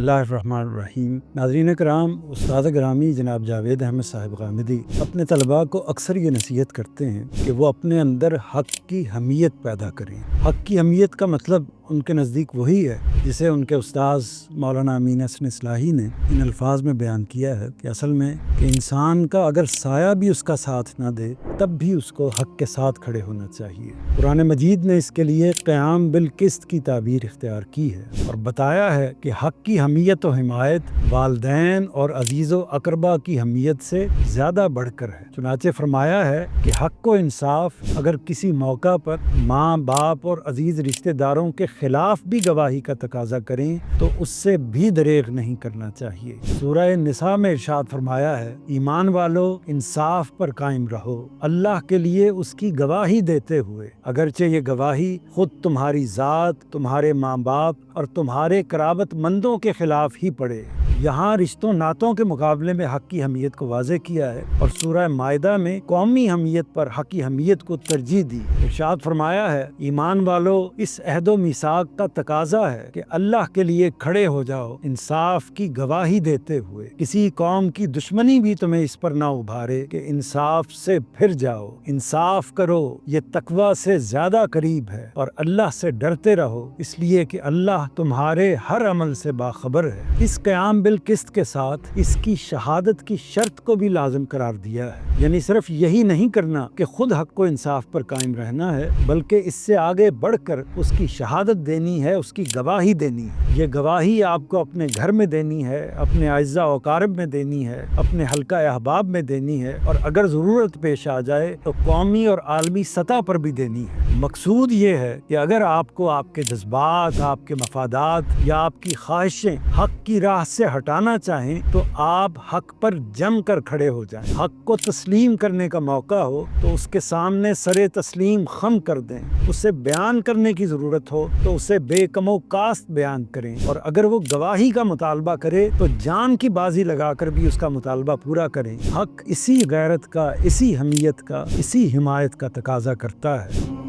बिस्मिल्लाहिर्रहमानिर्रहीम। नाज़रीन कराम, उस्ताद ग्रामी जनाब जावेद अहमद साहब गामिदी अपने तलबा को अक्सर ये नसीहत करते हैं कि वो अपने अंदर हक़ की हमीयत पैदा करें। हक़ की हमीयत का मतलब उनके नज़दीक वही है जिसे उनके उस्ताद मौलाना अमीन हसन इस्लाही ने इन अल्फाज में बयान किया है कि असल में कि इंसान का अगर साया भी उसका साथ ना दे तब भी उसको हक़ के साथ खड़े होना चाहिए। कुरान मजीद ने इसके लिए क़याम बिल क़िस्त की ताबीर इख्तियार की है और बताया है कि हक़ की हमीयत व हिमायत वालदैन और अजीज़ व अकरबा की हमीयत से ज़्यादा बढ़कर है। चुनाचे फरमाया है कि हक़ व इंसाफ अगर किसी मौका पर माँ बाप और अजीज़ रिश्तेदारों के खिलाफ भी गवाही का तकाजा करें तो उससे भी दरेग नहीं करना चाहिए। सूरह निसा में इरशाद फरमाया है, ईमान वालों इंसाफ पर कायम रहो अल्लाह के लिए उसकी गवाही देते हुए, अगरचे ये गवाही खुद तुम्हारी ज़ात, तुम्हारे माँ बाप और तुम्हारे कराबतमंदों के खिलाफ ही पड़े। यहाँ रिश्तों नातों के मुकाबले में हक़ की हमीयत को वाज़े किया है और सूरह माइदा में कौमी हमीयत पर हक़ की हमीयत को तरजीह दी। इरशाद फरमाया है, ईमान वालों इस अहदो मीसाक का तकाजा है कि अल्लाह के लिए खड़े हो जाओ इंसाफ की गवाही देते हुए। किसी कौम की दुश्मनी भी तुम्हें इस पर ना उभारे कि इंसाफ से फिर जाओ। इंसाफ करो, ये तकवा से ज़्यादा करीब है और अल्लाह से डरते रहो इसलिए कि अल्लाह तुम्हारे हर अमल से बाखबर है। इस क़याम बिल क़िस्त के साथ इसकी शहादत की शर्त को भी लाज़िम करार दिया है, यानी सिर्फ यही नहीं करना कि खुद हक़ को इंसाफ पर कायम रहना है बल्कि इससे आगे बढ़कर उसकी शहादत देनी है, उसकी गवाही देनी है। ये गवाही आपको अपने घर में देनी है, अपने अज़्ज़ा व अक़ारिब में देनी है, अपने हल्का अहबाब में देनी है और अगर ज़रूरत पेश आ जाए तो कौमी और आलमी सतह पर भी देनी है। मकसूद ये है कि अगर आपको आपके जज्बात, आपके मफादात या आपकी ख्वाहिशें हक़ की राह से हटाना चाहें तो आप हक़ पर जम कर खड़े हो जाएं। हक़ को तस्लीम करने का मौका हो तो उसके सामने सरे तस्लीम खम कर दें। उसे बयान करने की ज़रूरत हो तो उसे बेकमो कास्त बयान करें और अगर वो गवाही का मुतालबा करे तो जान की बाजी लगाकर भी उसका मुतालबा पूरा करें। हक़ इसी गैरत का, इसी हमीयत का, इसी हिमायत का तकाजा करता है।